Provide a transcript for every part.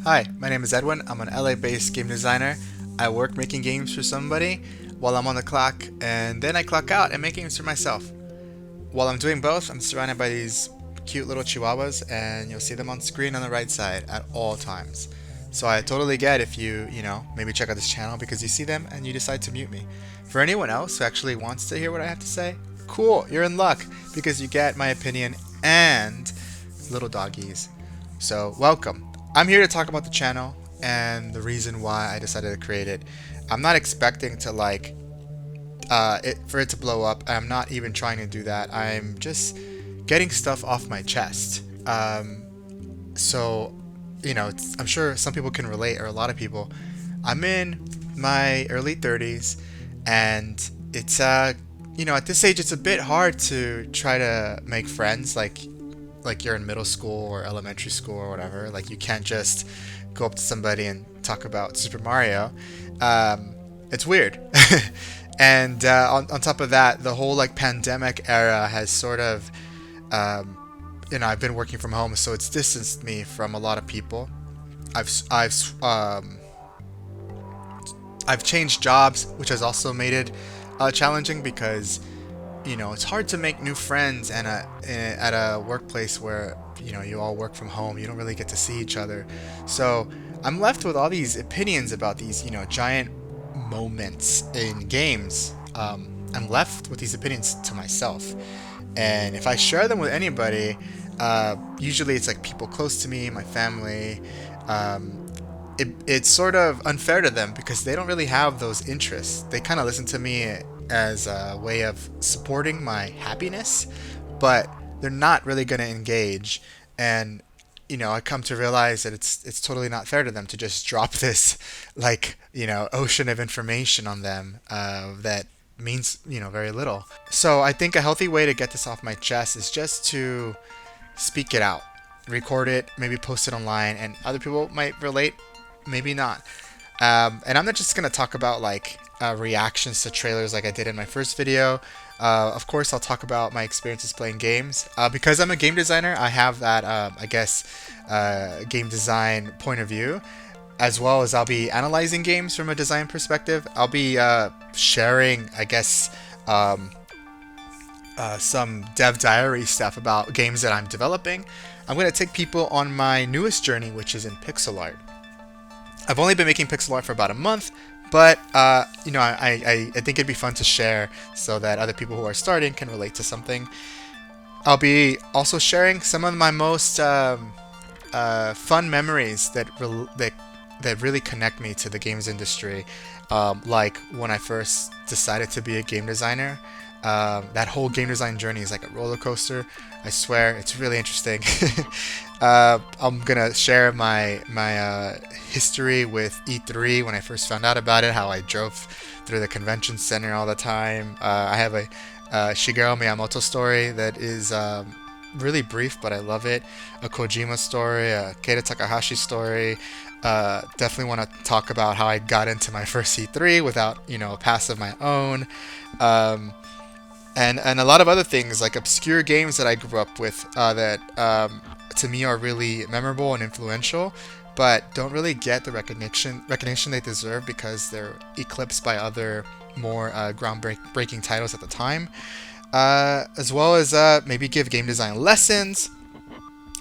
Hi, my name is Edwin. I'm an LA-based game designer. I work making games for somebody while I'm on the clock, and then I clock out and make games for myself. While I'm doing both, I'm surrounded by these cute little chihuahuas, and you'll see them on screen on the right side at all times. So I totally get if you maybe check out this channel because you see them and you decide to mute me. For anyone else who actually wants to hear what I have to say, cool, you're in luck because you get my opinion and little doggies. So welcome. I'm here to talk about the channel and the reason why I decided to create it. I'm not expecting to for it to blow up. I'm not even trying to do that. I'm just getting stuff off my chest. So, I'm sure some people can relate, or a lot of people. I'm in my early 30s, and it's at this age, it's a bit hard to try to make friends like you're in middle school or elementary school or whatever. Like you can't just go up to somebody and talk about Super Mario. It's weird. And on top of that, the whole pandemic era has sort of I've been working from home, so it's distanced me from a lot of people. I've changed jobs, which has also made it challenging because it's hard to make new friends and at a workplace where you all work from home. You don't really get to see each other. So I'm left with all these opinions about these giant moments in games. I'm left with these opinions to myself, and if I share them with anybody, usually it's like people close to me, my family. It's sort of unfair to them because they don't really have those interests. They kind of listen to me as a way of supporting my happiness, but they're not really going to engage. And I come to realize that it's totally not fair to them to just drop this ocean of information on them that means very little. So I think a healthy way to get this off my chest is just to speak it out, record it, maybe post it online, and other people might relate, maybe not. And I'm not just gonna talk about reactions to trailers like I did in my first video. Of course, I'll talk about my experiences playing games. Because I'm a game designer, I have that, game design point of view, as well as I'll be analyzing games from a design perspective. I'll be sharing, some dev diary stuff about games that I'm developing. I'm going to take people on my newest journey, which is in pixel art. I've only been making pixel art for about a month, but I think it'd be fun to share so that other people who are starting can relate to something. I'll be also sharing some of my most fun memories that really connect me to the games industry, like when I first decided to be a game designer. That whole game design journey is like a roller coaster. I swear, it's really interesting. I'm gonna share my history with E3 when I first found out about it, how I drove through the convention center all the time. I have a Shigeru Miyamoto story that is really brief, but I love it. A Kojima story, a Keita Takahashi story. Definitely want to talk about how I got into my first E3 without a pass of my own. And a lot of other things, like obscure games that I grew up with that to me are really memorable and influential, but don't really get the recognition they deserve because they're eclipsed by other more groundbreaking titles at the time, as well as maybe give game design lessons,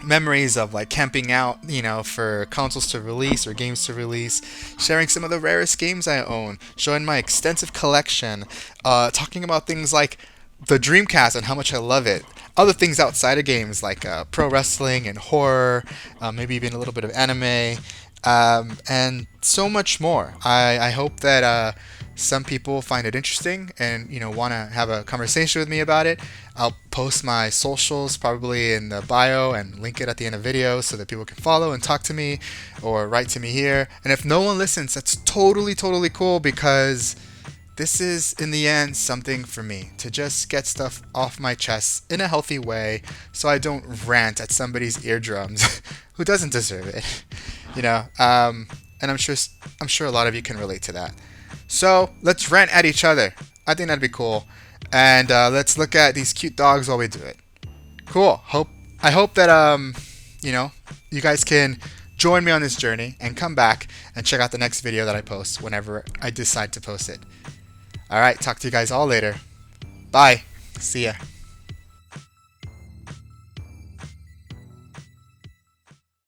memories of camping out for consoles to release or games to release, sharing some of the rarest games I own, showing my extensive collection, talking about things like the Dreamcast and how much I love it. Other things outside of games like pro wrestling and horror, maybe even a little bit of anime, and so much more. I hope that some people find it interesting and want to have a conversation with me about it. I'll post my socials probably in the bio and link it at the end of the video so that people can follow and talk to me or write to me here. And if no one listens, that's totally cool because this is, in the end, something for me to just get stuff off my chest in a healthy way so I don't rant at somebody's eardrums who doesn't deserve it. And I'm sure a lot of you can relate to that. So let's rant at each other. I think that'd be cool. And let's look at these cute dogs while we do it. Cool. I hope that you guys can join me on this journey and come back and check out the next video that I post whenever I decide to post it. Alright, talk to you guys all later. Bye. See ya.